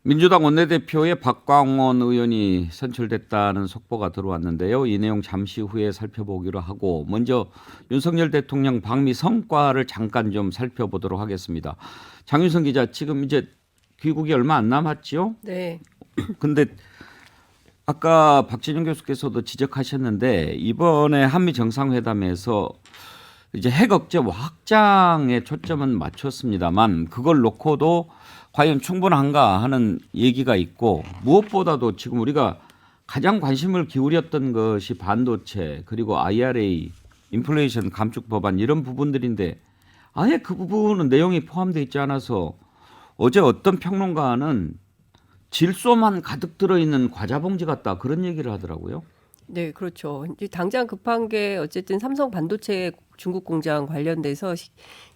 민주당 원내대표의 박광원 의원이 선출됐다는 속보가 들어왔는데요. 이 내용 잠시 후에 살펴보기로 하고 먼저 윤석열 대통령 방미 성과를 잠깐 좀 살펴보도록 하겠습니다. 장윤선 기자, 지금 이제 귀국이 얼마 안 남았죠? 네. 근데 아까 박진영 교수께서도 지적하셨는데 이번에 한미 정상회담에서 이제 핵 억제 확장에 초점은 맞췄습니다만 그걸 놓고도 과연 충분한가 하는 얘기가 있고 무엇보다도 지금 우리가 가장 관심을 기울였던 것이 반도체 그리고 IRA, 인플레이션 감축 법안 이런 부분들인데 아예 그 부분은 내용이 포함되어 있지 않아서 어제 어떤 평론가는 질소만 가득 들어있는 과자 봉지 같다 그런 얘기를 하더라고요. 네, 그렇죠. 이제 당장 급한 게 어쨌든 삼성 반도체 중국 공장 관련돼서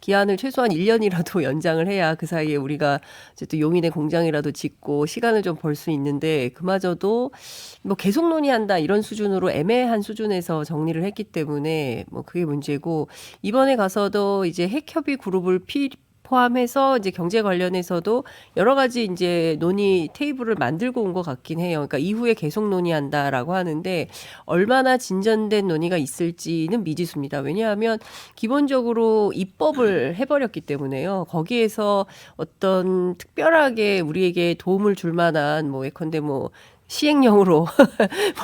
기한을 최소한 1년이라도 연장을 해야 그 사이에 우리가 어쨌든 용인의 공장이라도 짓고 시간을 좀 벌 수 있는데 그마저도 뭐 계속 논의한다 이런 수준으로 애매한 수준에서 정리를 했기 때문에 뭐 그게 문제고 이번에 가서도 이제 핵협의 그룹을 포함해서 이제 경제 관련해서도 여러 가지 이제 논의 테이블을 만들고 온 것 같긴 해요. 그러니까 이후에 계속 논의한다라고 하는데 얼마나 진전된 논의가 있을지는 미지수입니다. 왜냐하면 기본적으로 입법을 해버렸기 때문에요. 거기에서 어떤 특별하게 우리에게 도움을 줄 만한 뭐 예컨대 뭐 시행령으로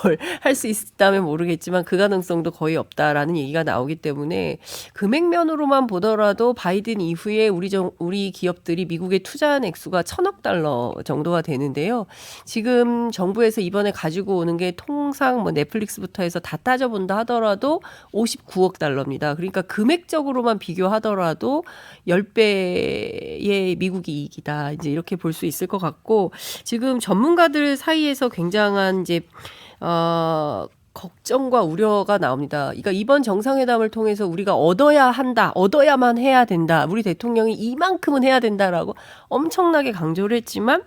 뭘 할 수 있다면 모르겠지만 그 가능성도 거의 없다라는 얘기가 나오기 때문에 금액면으로만 보더라도 바이든 이후에 우리 기업들이 미국에 투자한 액수가 1,000억 달러 정도가 되는데요. 지금 정부에서 이번에 가지고 오는 게 통상 뭐 넷플릭스부터 해서 다 따져본다 하더라도 59억 달러입니다. 그러니까 금액적으로만 비교하더라도 10배의 미국이 이익이다. 이제 이렇게 볼 수 있을 것 같고 지금 전문가들 사이에서 굉장한 이제 걱정과 우려가 나옵니다. 그러니까 이번 정상회담을 통해서 우리가 얻어야 한다, 얻어야만 해야 된다. 우리 대통령이 이만큼은 해야 된다라고 엄청나게 강조를 했지만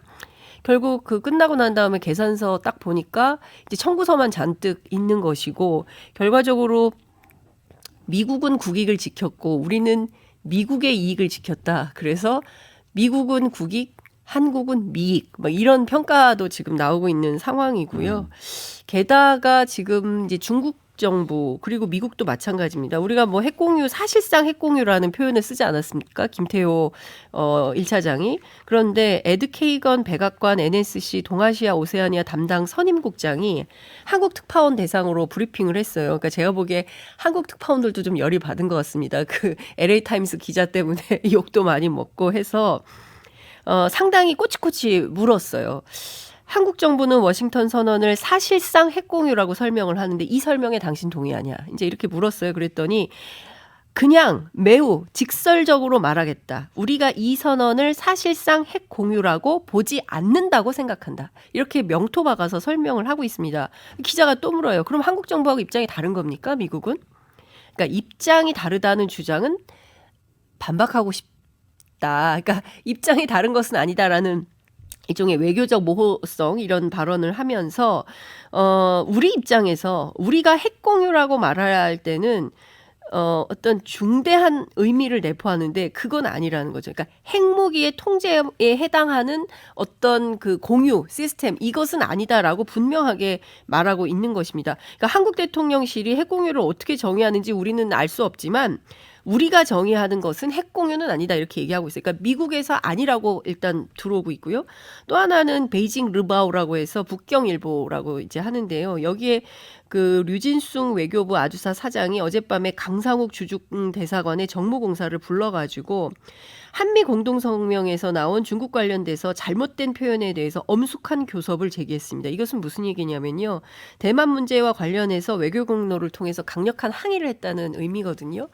결국 그 끝나고 난 다음에 계산서 딱 보니까 이제 청구서만 잔뜩 있는 것이고 결과적으로 미국은 국익을 지켰고 우리는 미국의 이익을 지켰다. 그래서 미국은 국익, 한국은 미익, 뭐 이런 평가도 지금 나오고 있는 상황이고요. 게다가 지금 이제 중국 정부 그리고 미국도 마찬가지입니다. 우리가 뭐 핵공유 사실상 핵공유라는 표현을 쓰지 않았습니까? 김태호 1차장이. 그런데 에드 케이건 백악관 NSC 동아시아 오세아니아 담당 선임국장이 한국 특파원 대상으로 브리핑을 했어요. 그러니까 제가 보기에 한국 특파원들도 좀 열이 받은 것 같습니다. 그 LA 타임스 기자 때문에 욕도 많이 먹고 해서 상당히 꼬치꼬치 물었어요. 한국 정부는 워싱턴 선언을 사실상 핵공유라고 설명을 하는데 이 설명에 당신 동의하냐? 이제 이렇게 물었어요. 그랬더니 그냥 매우 직설적으로 말하겠다. 우리가 이 선언을 사실상 핵공유라고 보지 않는다고 생각한다. 이렇게 명토 박아서 설명을 하고 있습니다. 기자가 또 물어요. 그럼 한국 정부하고 입장이 다른 겁니까? 미국은? 그러니까 입장이 다르다는 주장은 반박하고 싶다. 그러니까 입장이 다른 것은 아니다라는 일종의 외교적 모호성 이런 발언을 하면서 우리 입장에서 우리가 핵공유라고 말할 때는 어떤 중대한 의미를 내포하는데 그건 아니라는 거죠. 그러니까 핵무기의 통제에 해당하는 어떤 그 공유 시스템 이것은 아니다라고 분명하게 말하고 있는 것입니다. 그러니까 한국 대통령실이 핵공유를 어떻게 정의하는지 우리는 알 수 없지만 우리가 정의하는 것은 핵공유는 아니다 이렇게 얘기하고 있어요. 그러니까 미국에서 아니라고 일단 들어오고 있고요. 또 하나는 베이징 르바오라고 해서 북경일보라고 이제 하는데요. 여기에 그 류진숭 외교부 아주사 사장이 어젯밤에 강상욱 주중 대사관의 정무공사를 불러가지고 한미 공동성명에서 나온 중국 관련돼서 잘못된 표현에 대해서 엄숙한 교섭을 제기했습니다. 이것은 무슨 얘기냐면요. 대만 문제와 관련해서 외교 공로를 통해서 강력한 항의를 했다는 의미거든요.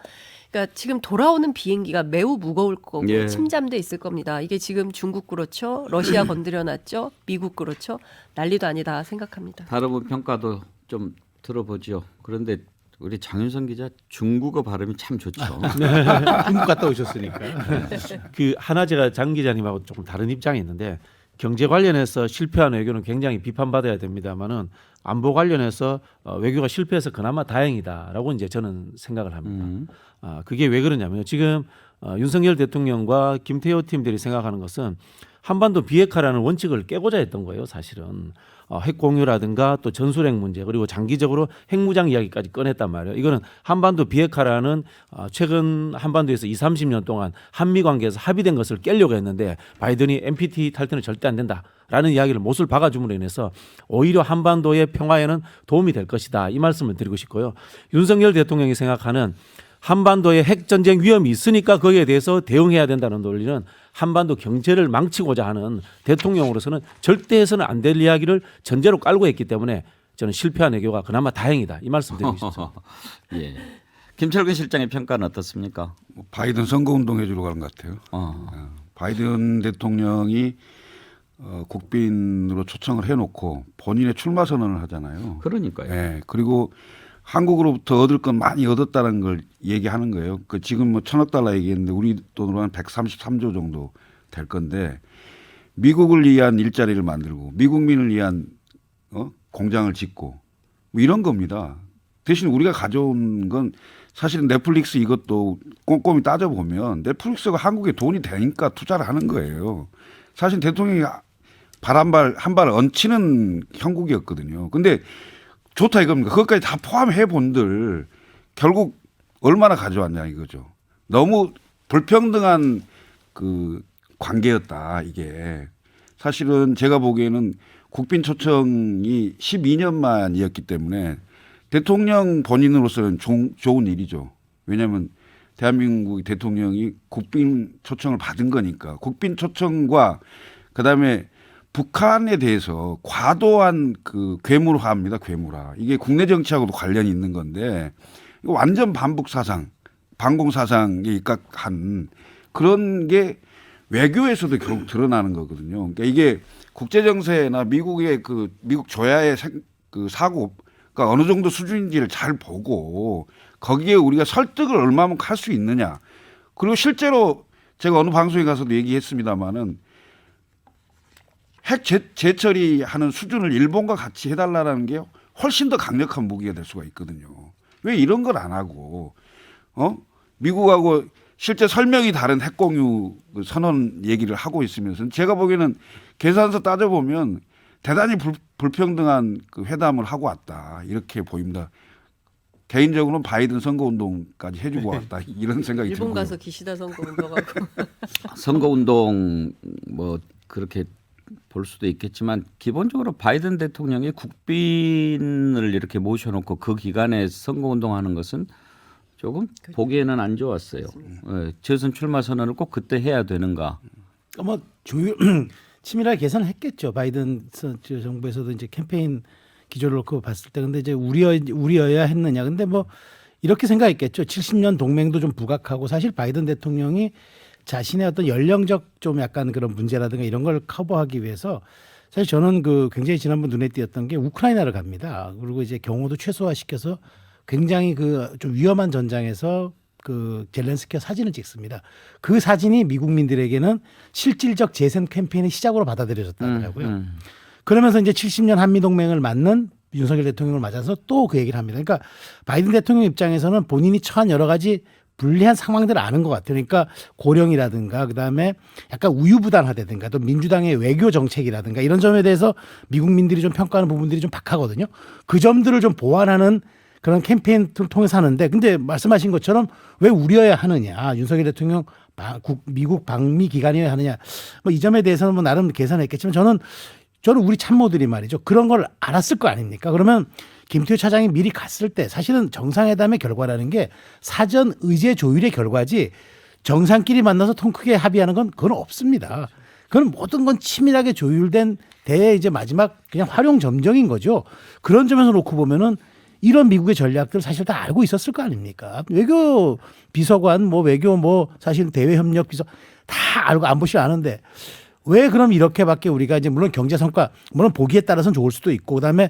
그러니까 지금 돌아오는 비행기가 매우 무거울 거고 예. 침잠돼 있을 겁니다. 이게 지금 중국 그렇죠. 러시아 건드려놨죠. 미국 그렇죠. 난리도 아니다 생각합니다. 다른 평가도 좀 들어보죠. 그런데 우리 장윤선 기자 중국어 발음이 참 좋죠. 중국 갔다 오셨으니까. 그 하나 제가 장 기자님하고 조금 다른 입장이 있는데 경제 관련해서 실패한 외교는 굉장히 비판받아야 됩니다만은 안보 관련해서 외교가 실패해서 그나마 다행이다라고 이제 저는 생각을 합니다. 그게 왜 그러냐면요. 지금 윤석열 대통령과 김태호 팀들이 생각하는 것은 한반도 비핵화라는 원칙을 깨고자 했던 거예요, 사실은. 핵 공유라든가 또 전술핵 문제 그리고 장기적으로 핵무장 이야기까지 꺼냈단 말이에요. 이거는 한반도 비핵화라는 최근 한반도에서 20, 30년 동안 한미 관계에서 합의된 것을 깨려고 했는데 바이든이 NPT 탈퇴는 절대 안 된다라는 이야기를 못을 박아줌으로 인해서 오히려 한반도의 평화에는 도움이 될 것이다. 이 말씀을 드리고 싶고요. 윤석열 대통령이 생각하는 한반도에 핵전쟁 위험이 있으니까 거기에 대해서 대응해야 된다는 논리는 한반도 경제를 망치고자 하는 대통령으로서는 절대 해서는 안 될 이야기를 전제로 깔고 했기 때문에 저는 실패한 외교가 그나마 다행이다. 이 말씀 드리고 싶습니다. 예. 김철근 실장의 평가는 어떻습니까? 바이든 선거운동 해주러 가는 것 같아요. 바이든 대통령이 국빈으로 초청을 해놓고 본인의 출마 선언을 하잖아요. 그러니까요. 예. 그리고 한국으로부터 얻을 건 많이 얻었다는 걸 얘기하는 거예요. 그 지금 뭐 1,000억 달러 얘기했는데 우리 돈으로 한 133조 정도 될 건데 미국을 위한 일자리를 만들고 미국민을 위한 공장을 짓고 뭐 이런 겁니다. 대신 우리가 가져온 건 사실은 넷플릭스 이것도 꼼꼼히 따져보면 넷플릭스가 한국에 돈이 되니까 투자를 하는 거예요. 사실 대통령이 한 발 얹히는 형국이었거든요. 근데 좋다 이겁니다. 그것까지 다 포함해 본들 결국 얼마나 가져왔냐 이거죠. 너무 불평등한 그 관계였다 이게. 사실은 제가 보기에는 국빈 초청이 12년 만이었기 때문에 대통령 본인으로서는 좋은 일이죠. 왜냐하면 대한민국 대통령이 국빈 초청을 받은 거니까. 국빈 초청과 그다음에 북한에 대해서 과도한 그 괴물화입니다. 괴물화. 이게 국내 정치하고도 관련이 있는 건데 이거 완전 반북 사상, 반공 사상에 입각한 그런 게 외교에서도 결국 드러나는 거거든요. 그러니까 이게 국제 정세나 미국의 미국 조야의 그 사고가 어느 정도 수준인지를 잘 보고 거기에 우리가 설득을 얼마만큼 할 수 있느냐. 그리고 실제로 제가 어느 방송에 가서도 얘기했습니다마는 핵 재처리하는 수준을 일본과 같이 해달라는 게 훨씬 더 강력한 무기가 될 수가 있거든요. 왜 이런 걸 안 하고 미국하고 실제 설명이 다른 핵공유 선언 얘기를 하고 있으면서 제가 보기에는 계산서 따져보면 대단히 불평등한 그 회담을 하고 왔다 이렇게 보입니다. 개인적으로는 바이든 선거운동까지 해주고 왔다 이런 생각이 들고요. 일본 가서 기시다 선거운동하고 선거운동 뭐 그렇게 볼 수도 있겠지만 기본적으로 바이든 대통령이 국빈을 이렇게 모셔놓고 그 기간에 선거운동하는 것은 조금 보기에는 안 좋았어요. 예, 재선 출마 선언을 꼭 그때 해야 되는가? 뭐 치밀하게 계산을 했겠죠. 바이든 정부에서도 이제 캠페인 기조를 놓고 봤을 때 근데 이제 우리여야 했느냐. 근데 뭐 이렇게 생각했겠죠. 70년 동맹도 좀 부각하고 사실 바이든 대통령이 자신의 어떤 연령적 좀 약간 그런 문제라든가 이런 걸 커버하기 위해서 사실 저는 그 굉장히 지난번 눈에 띄었던 게 우크라이나를 갑니다. 그리고 이제 경호도 최소화시켜서 굉장히 그 좀 위험한 전장에서 그 젤렌스키가 사진을 찍습니다. 그 사진이 미국민들에게는 실질적 재선 캠페인의 시작으로 받아들여졌다고요. 그러면서 이제 70년 한미동맹을 맞는 윤석열 대통령을 맞아서 또 그 얘기를 합니다. 그러니까 바이든 대통령 입장에서는 본인이 처한 여러 가지 불리한 상황들을 아는 것 같아요. 그러니까 고령이라든가 그다음에 약간 우유부단하다든가 또 민주당의 외교 정책이라든가 이런 점에 대해서 미국민들이 좀 평가하는 부분들이 좀 박하거든요. 그 점들을 좀 보완하는 그런 캠페인을 통해서 하는데 근데 말씀하신 것처럼 왜 우려야 하느냐. 윤석열 대통령 미국 방미 기간이어야 하느냐. 뭐 이 점에 대해서는 뭐 나름 계산했겠지만 저는 우리 참모들이 말이죠. 그런 걸 알았을 거 아닙니까? 그러면 김태우 차장이 미리 갔을 때 사실은 정상회담의 결과라는 게 사전 의제 조율의 결과지 정상끼리 만나서 통 크게 합의하는 건 그건 없습니다. 그건 모든 건 치밀하게 조율된 이제 마지막 그냥 활용 점정인 거죠. 그런 점에서 놓고 보면은 이런 미국의 전략들 사실 다 알고 있었을 거 아닙니까? 외교 비서관 외교 사실 대외 협력 비서 다 알고 안보실 아는데 왜 그럼 이렇게밖에 우리가 이제 물론 경제 성과 물론 보기에 따라서는 좋을 수도 있고 그다음에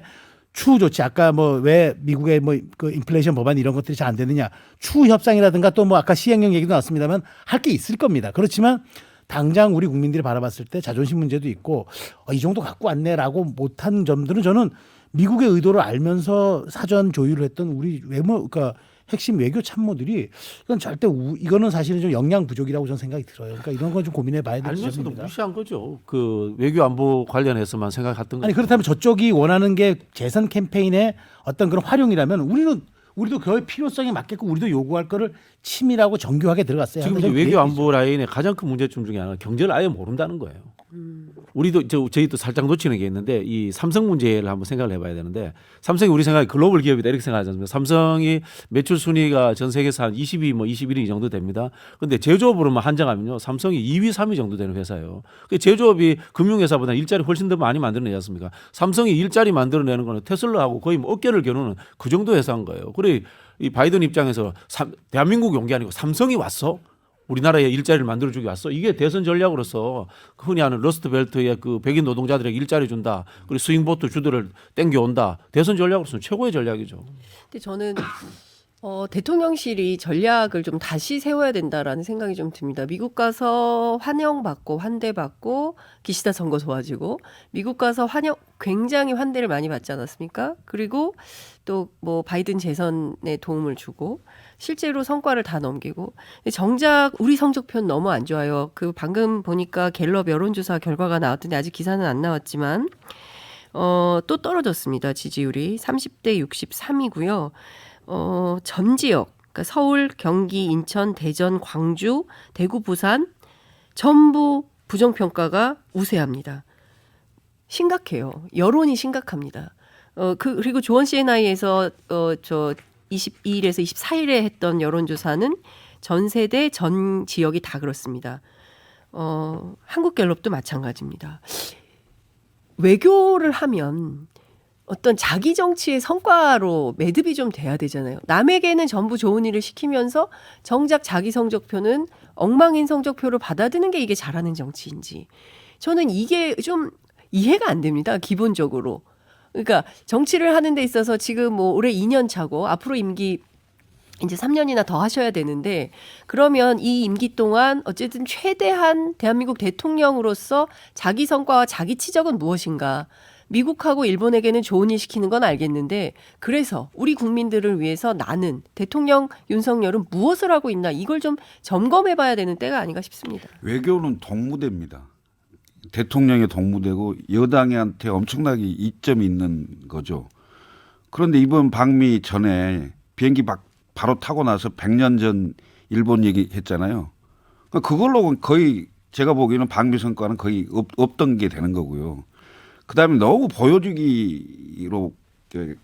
추후 조치 아까 왜 미국의 그 인플레이션 법안 이런 것들이 잘 안 되느냐 추후 협상이라든가 또 아까 시행령 얘기도 나왔습니다만 할 게 있을 겁니다. 그렇지만 당장 우리 국민들이 바라봤을 때 자존심 문제도 있고 이 정도 갖고 왔네라고 못한 점들은 저는 미국의 의도를 알면서 사전 조율을 했던 우리 그러니까 핵심 외교 참모들이 이건 절대 이거는 사실은 좀 역량 부족이라고 저는 생각이 들어요. 그러니까 이런 건 좀 고민해 봐야 될 알면서도 지점입니다. 무시한 거죠. 그 외교 안보 관련해서만 생각했던 아니 거죠. 그렇다면 저쪽이 원하는 게 재선 캠페인의 어떤 그런 활용이라면 우리도 그의 필요성에 맞게끔 우리도 요구할 거를 치밀하고 정교하게 들어갔어요. 지금 이제 외교 안보 라인의 가장 큰 문제점 중에 하나가 경제를 아예 모른다는 거예요. 우리도 저희도 살짝 놓치는 게 있는데 이 삼성 문제를 한번 생각을 해봐야 되는데 삼성이 우리 생각에 글로벌 기업이다 이렇게 생각하지 않습니까? 삼성이 매출 순위가 전 세계에서 한 20위 뭐 21위 정도 됩니다. 그런데 제조업으로만 한정하면요 삼성이 2위, 3위 정도 되는 회사예요. 그 제조업이 금융회사보다 일자리 훨씬 더 많이 만들어내지 않습니까? 삼성이 일자리 만들어내는 거는 테슬라하고 거의 뭐 어깨를 겨누는 그 정도 회사인 거예요. 그래 이 바이든 입장에서 대한민국이 온 게 아니고 삼성이 왔어. 우리나라에 일자리를 만들어주기 왔어. 이게 대선 전략으로서 흔히 하는 러스트벨트의 그 백인 노동자들에게 일자리 준다. 그리고 스윙보트 주들을 땡겨온다. 대선 전략으로서는 최고의 전략이죠. 근데 저는 대통령실이 전략을 좀 다시 세워야 된다라는 생각이 좀 듭니다. 미국 가서 환영받고 환대받고 기시다 선거 도와주고 미국 가서 굉장히 환대를 많이 받지 않았습니까? 그리고 또 뭐 바이든 재선에 도움을 주고 실제로 성과를 다 넘기고 정작 우리 성적표는 너무 안 좋아요. 그 방금 보니까 갤럽 여론조사 결과가 나왔던데 아직 기사는 안 나왔지만 또 떨어졌습니다. 지지율이 30대 63이고요. 전 지역, 그러니까 서울, 경기, 인천, 대전, 광주, 대구, 부산 전부 부정평가가 우세합니다. 심각해요. 여론이 심각합니다. 그리고 조원 CNI에서 저 22일에서 24일에 했던 여론조사는 전 세대 전 지역이 다 그렇습니다. 한국갤럽도 마찬가지입니다. 외교를 하면 어떤 자기 정치의 성과로 매듭이 좀 돼야 되잖아요. 남에게는 전부 좋은 일을 시키면서 정작 자기 성적표는 엉망인 성적표를 받아드는 게 이게 잘하는 정치인지. 저는 이게 좀 이해가 안 됩니다. 기본적으로. 그러니까 정치를 하는 데 있어서 지금 뭐 올해 2년 차고 앞으로 임기 이제 3년이나 더 하셔야 되는데 그러면 이 임기 동안 어쨌든 최대한 대한민국 대통령으로서 자기 성과와 자기 치적은 무엇인가. 미국하고 일본에게는 좋은 일 시키는 건 알겠는데 그래서 우리 국민들을 위해서 나는 대통령 윤석열은 무엇을 하고 있나 이걸 좀 점검해 봐야 되는 때가 아닌가 싶습니다. 외교는 동무대입니다. 대통령의 동무대고 여당한테 엄청나게 이점이 있는 거죠. 그런데 이번 방미 전에 비행기 바로 타고 나서 100년 전 일본 얘기했잖아요. 그걸로 거의 제가 보기에는 방미 성과는 거의 없던 게 되는 거고요. 그다음에 너무 보여주기로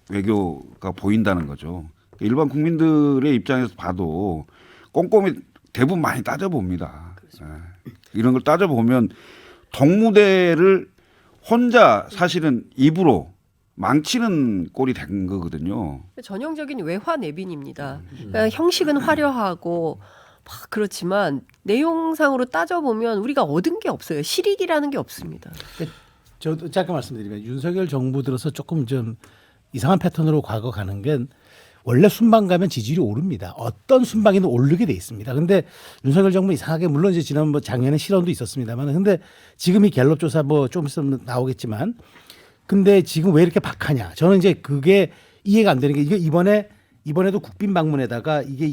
외교가 보인다는 거죠. 일반 국민들의 입장에서 봐도 꼼꼼히 대부분 많이 따져봅니다. 이런 걸 따져보면 동무대를 혼자 사실은 입으로 망치는 꼴이 된 거거든요. 전형적인 외화 내빈입니다. 그러니까 형식은 화려하고 막 그렇지만 내용상으로 따져보면 우리가 얻은 게 없어요. 실익이라는 게 없습니다. 저도 짧게 말씀드리면 윤석열 정부 들어서 조금 좀 이상한 패턴으로 과거 가는 게 원래 순방 가면 지지율이 오릅니다. 어떤 순방에도 오르게 돼 있습니다. 근데 윤석열 정부 이상하게 물론 이제 지난 뭐 작년에 실언도 있었습니다만 근데 지금 이 갤럽 조사 뭐 좀 있으면 나오겠지만 근데 지금 왜 이렇게 박하냐. 저는 이제 그게 이해가 안 되는 게 이게 이번에도 국빈 방문에다가 이게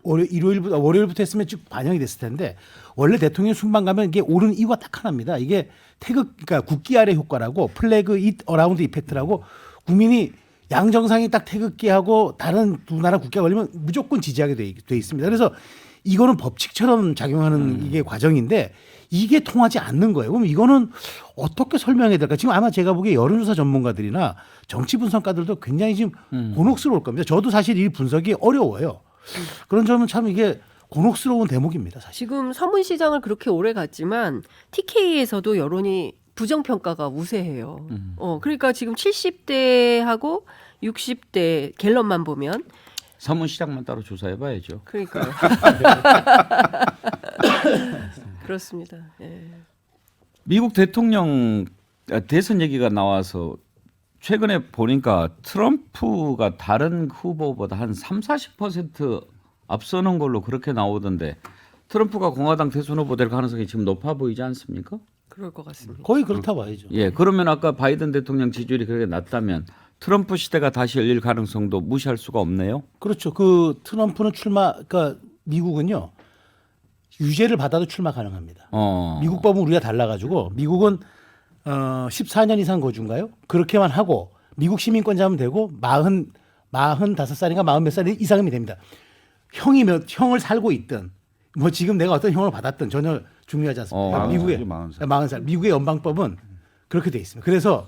월요일부터 했으면 쭉 반영이 됐을 텐데 원래 대통령 순방 가면 이게 오르는 이유가 딱 하나입니다. 이게 그러니까 국기 아래 효과라고 플래그 잇 어라운드 이펙트라고 국민이 양정상이 딱 태극기하고 다른 두 나라 국기가 걸리면 무조건 지지하게 돼 있습니다. 그래서 이거는 법칙처럼 작용하는 이게 과정인데 이게 통하지 않는 거예요. 그럼 이거는 어떻게 설명해야 될까? 지금 아마 제가 보기에 여론조사 전문가들이나 정치 분석가들도 굉장히 지금 곤혹스러울 겁니다. 저도 사실 이 분석이 어려워요. 그런 점은 참 이게 곤혹스러운 대목입니다. 사실. 지금 서문시장을 그렇게 오래 갔지만 TK에서도 여론이 부정평가가 우세해요. 그러니까 지금 70대하고 60대 갤럽만 보면 서문시장만 따로 조사해봐야죠. 그러니까요. 그렇습니다. 예. 미국 대통령 대선 얘기가 나와서 최근에 보니까 트럼프가 다른 후보보다 한 30-40% 앞서는 걸로 그렇게 나오던데 트럼프가 공화당 대선 후보 될 가능성이 지금 높아 보이지 않습니까? 그럴 것 같습니다. 거의 그렇다고 봐야죠. 예, 그러면 아까 바이든 대통령 지지율이 그렇게 낮다면 트럼프 시대가 다시 열릴 가능성도 무시할 수가 없네요. 그렇죠. 그 트럼프는 그러니까 미국은요 유죄를 받아도 출마 가능합니다. 미국 법은 우리가 달라가지고 미국은 14년 이상 거주인가요? 그렇게만 하고 미국 시민권자면 되고 45살인가 40몇 살 이상이면 됩니다. 형을 살고 있든 뭐 지금 내가 어떤 형을 받았든 전혀 중요하지 않습니다. 미국의 40살 미국의 연방법은 그렇게 돼 있습니다. 그래서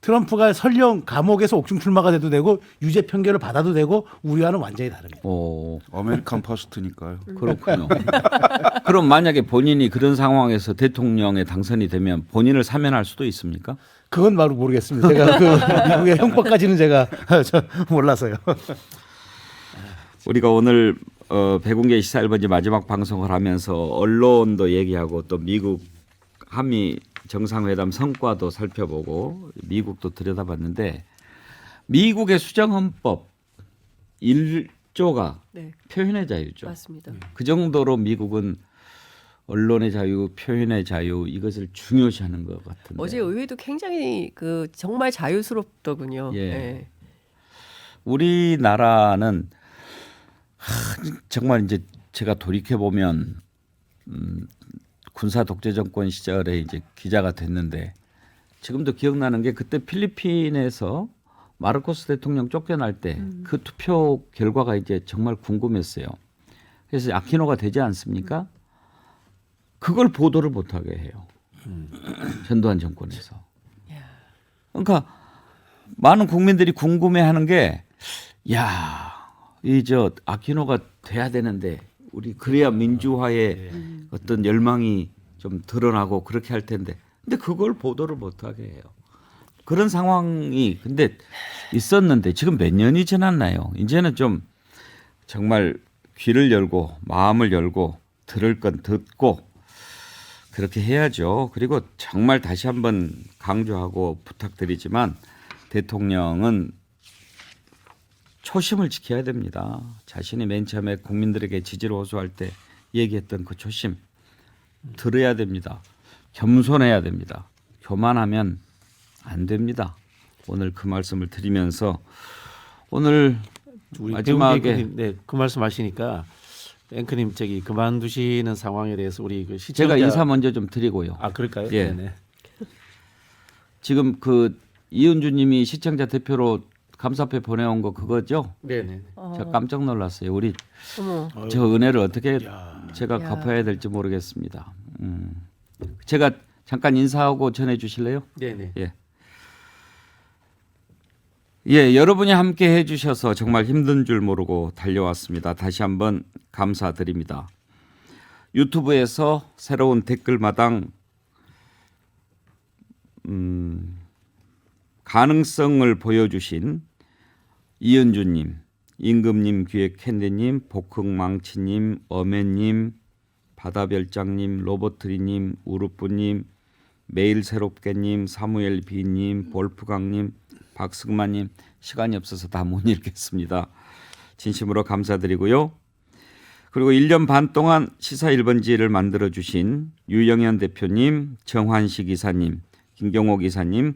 트럼프가 설령 감옥에서 옥중 출마가 돼도 되고 유죄 판결을 받아도 되고 우리와는 완전히 다릅니다. 아메리칸 퍼스트니까요. 그렇군요. 그럼 만약에 본인이 그런 상황에서 대통령에 당선이 되면 본인을 사면할 수도 있습니까? 그건 바로 모르겠습니다. 제가 그 미국의 형법까지는 제가 몰라서요. 우리가 오늘 백운계 시사 1번지 마지막 방송을 하면서 언론도 얘기하고 또 미국 한미 정상회담 성과도 살펴보고 미국도 들여다봤는데 미국의 수정헌법 1조가 네, 표현의 자유죠. 맞습니다. 그 정도로 미국은 언론의 자유, 표현의 자유 이것을 중요시하는 것 같은데. 어제 의회도 굉장히 그 정말 자유스럽더군요. 예. 네. 우리나라는 정말 이제 제가 돌이켜 보면 군사 독재 정권 시절에 이제 기자가 됐는데 지금도 기억나는 게 그때 필리핀에서 마르코스 대통령 쫓겨날 때 그 투표 결과가 이제 정말 궁금했어요. 그래서 아키노가 되지 않습니까? 그걸 보도를 못하게 해요. 전두환 정권에서. 그러니까 많은 국민들이 궁금해하는 게, 야, 이 저 아키노가 돼야 되는데 우리 그래야 민주화의 어떤 열망이 좀 드러나고 그렇게 할 텐데, 근데 그걸 보도를 못하게 해요. 그런 상황이 근데 있었는데 지금 몇 년이 지났나요? 이제는 좀 정말 귀를 열고 마음을 열고 들을 건 듣고 그렇게 해야죠. 그리고 정말 다시 한번 강조하고 부탁드리지만 대통령은 초심을 지켜야 됩니다. 자신이 맨 처음에 국민들에게 지지를 호소할 때 얘기했던 그 초심 들어야 됩니다. 겸손해야 됩니다. 교만하면 안 됩니다. 오늘 그 말씀을 드리면서 오늘 우리 마지막에 앵커님, 네, 그 말씀하시니까 앵커님 저기 그만두시는 상황에 대해서 우리 그 시청자 제가 인사 먼저 좀 드리고요. 아 그럴까요? 예. 네네. 지금 그 이은주님이 시청자 대표로 감사패 보내온 거 그거죠? 네네. 제가 깜짝 놀랐어요. 우리 어머. 저 은혜를 어떻게 제가 야. 갚아야 될지 모르겠습니다. 제가 잠깐 인사하고 전해 주실래요? 네네. 예. 예, 여러분이 함께 해주셔서 정말 힘든 줄 모르고 달려왔습니다. 다시 한번 감사드립니다. 유튜브에서 새로운 댓글마당 가능성을 보여주신 이은주님, 임금님, 기획캔디님, 복흥망치님, 어매님, 바다별장님, 로버트리님, 우루뿌님, 매일 새롭게님, 사무엘 비님, 볼프강님, 박승만님 시간이 없어서 다 못 읽겠습니다. 진심으로 감사드리고요. 그리고 1년 반 동안 시사 1번지를 만들어주신 유영현 대표님, 정환식 이사님, 김경호 기사님,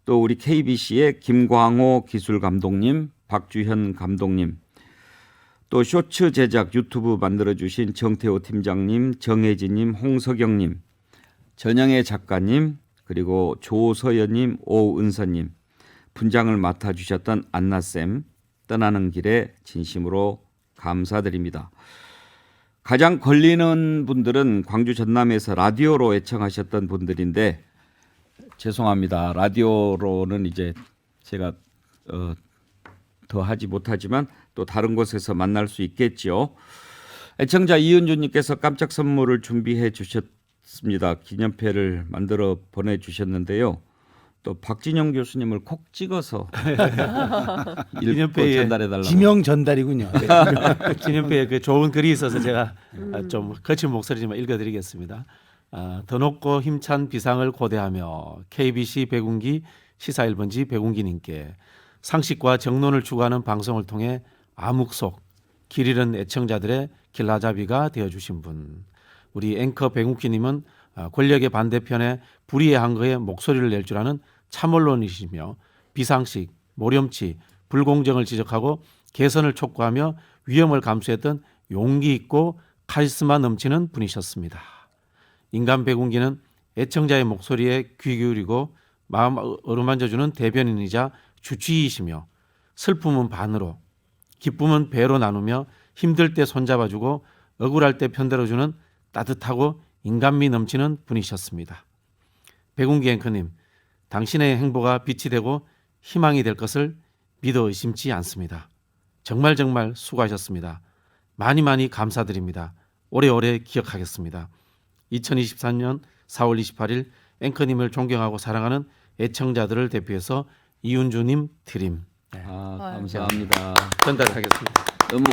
또 우리 KBC의 김광호 기술감독님, 박주현 감독님, 또 쇼츠 제작 유튜브 만들어주신 정태호 팀장님, 정혜진님, 홍석영님, 전영애 작가님, 그리고 조서연님, 오은서님, 분장을 맡아주셨던 안나쌤, 떠나는 길에 진심으로 감사드립니다. 가장 걸리는 분들은 광주 전남에서 라디오로 애청하셨던 분들인데 죄송합니다. 라디오로는 이제 제가 더 하지 못하지만 또 다른 곳에서 만날 수 있겠죠. 애청자 이은주님께서 깜짝 선물을 준비해 주셨습니다. 기념패를 만들어 보내주셨는데요. 또 박진영 교수님을 콕 찍어서 읽고 전달해달라고. 지명 전달이군요. 기념표에 그 좋은 글이 있어서 제가 좀 거친 목소리지만 읽어드리겠습니다. 더 높고 힘찬 비상을 고대하며 KBC 백운기 시사 1번지 백운기님께 상식과 정론을 추구하는 방송을 통해 암흑속 길 잃은 애청자들의 길라잡이가 되어주신 분, 우리 앵커 백운기님은 권력의 반대편에 불의의 한 거에 목소리를 낼 줄 아는 참언론이시며 비상식 모렴치, 불공정을 지적하고 개선을 촉구하며 위험을 감수했던 용기 있고 카리스마 넘치는 분이셨습니다. 인간 배군기는 애청자의 목소리에 귀 기울이고 마음 어루만져주는 대변인이자 주치의이시며 슬픔은 반으로 기쁨은 배로 나누며 힘들 때 손잡아주고 억울할 때 편들어주는 따뜻하고 인간미 넘치는 분이셨습니다. 백운기 앵커님, 당신의 행보가 빛이 되고 희망이 될 것을 믿어 의심치 않습니다. 정말 수고하셨습니다. 많이 감사드립니다. 오래오래 기억하겠습니다. 2023년 4월 28일 앵커님을 존경하고 사랑하는 애청자들을 대표해서 이윤주님 드림 감사합니다. 전달하겠습니다. 너무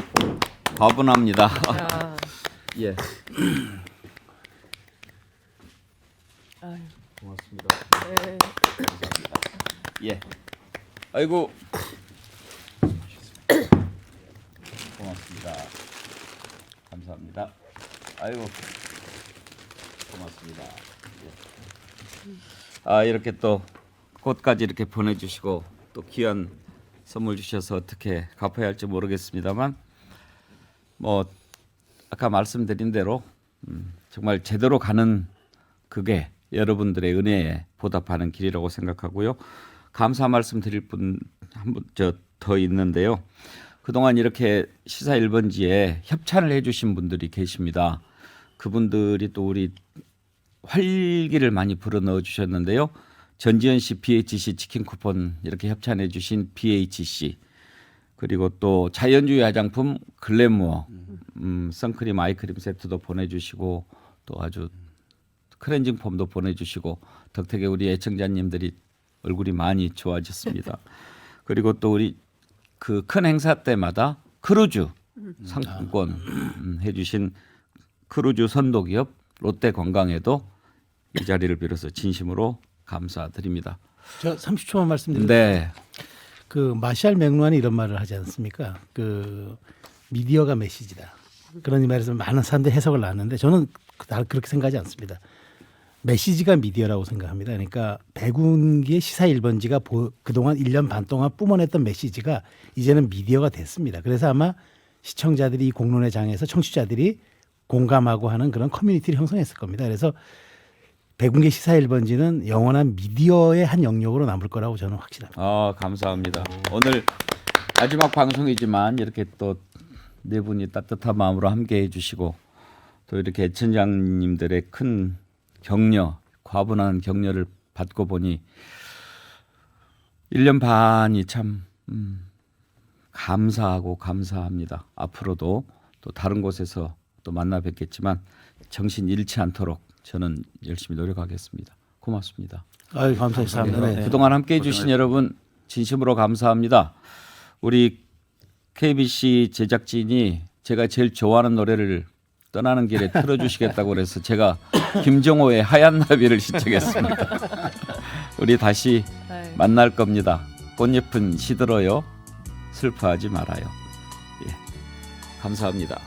과분합니다. 야. 예. 아유. 고맙습니다. 네. 예. 아이고. 고맙습니다. 감사합니다. 아이고. 고맙습니다. 예. 이렇게 또 꽃까지 이렇게 보내주시고 또 귀한 선물 주셔서 어떻게 갚아야 할지 모르겠습니다만 뭐 아까 말씀드린 대로 정말 제대로 가는 그게 여러분들의 은혜에 보답하는 길이라고 생각하고요. 감사 말씀 드릴 분 한 분 더 있는데요. 그동안 이렇게 시사 1번지에 협찬을 해주신 분들이 계십니다. 그분들이 또 우리 활기를 많이 불어넣어 주셨는데요. 전지현 씨 BHC 치킨 쿠폰 이렇게 협찬해 주신 BHC 그리고 또 자연주의 화장품 글래무어 선크림 아이크림 세트도 보내주시고 또 아주 클렌징 폼도 보내주시고 덕택에 우리 애청자님들이 얼굴이 많이 좋아졌습니다. 그리고 또 우리 그 큰 행사 때마다 크루즈 상품권 해주신 크루즈 선도기업 롯데관광에도 이 자리를 빌어서 진심으로 감사드립니다. 저 30초만 말씀드릴게요. 네, 그 마샬 맥루한이 이런 말을 하지 않습니까? 그 미디어가 메시지다. 그런 말에서 많은 사람들이 해석을 놨는데 저는 그렇게 생각하지 않습니다. 메시지가 미디어라고 생각합니다. 그러니까 백운기의 시사 1번지가 그동안 1년 반 동안 뿜어냈던 메시지가 이제는 미디어가 됐습니다. 그래서 아마 시청자들이 이 공론의 장에서 청취자들이 공감하고 하는 그런 커뮤니티를 형성했을 겁니다. 그래서 백운기 시사 1번지는 영원한 미디어의 한 영역으로 남을 거라고 저는 확신합니다. 감사합니다. 오늘 마지막 방송이지만 이렇게 또 네 분이 따뜻한 마음으로 함께해 주시고 또 이렇게 애청자님들의 큰 격려, 과분한 격려를 받고 보니 1년 반이 참 감사하고 감사합니다. 앞으로도 또 다른 곳에서 또 만나 뵙겠지만 정신 잃지 않도록 저는 열심히 노력하겠습니다. 고맙습니다. 아유, 감사합니다. 네. 그동안 함께해 주신 여러분 진심으로 감사합니다. 우리 KBC 제작진이 제가 제일 좋아하는 노래를 떠나는 길에 틀어주시겠다고 그래서 제가 김정호의 하얀 나비를 신청했습니다. 우리 다시 만날 겁니다. 꽃잎은 시들어요. 슬퍼하지 말아요. 예, 감사합니다.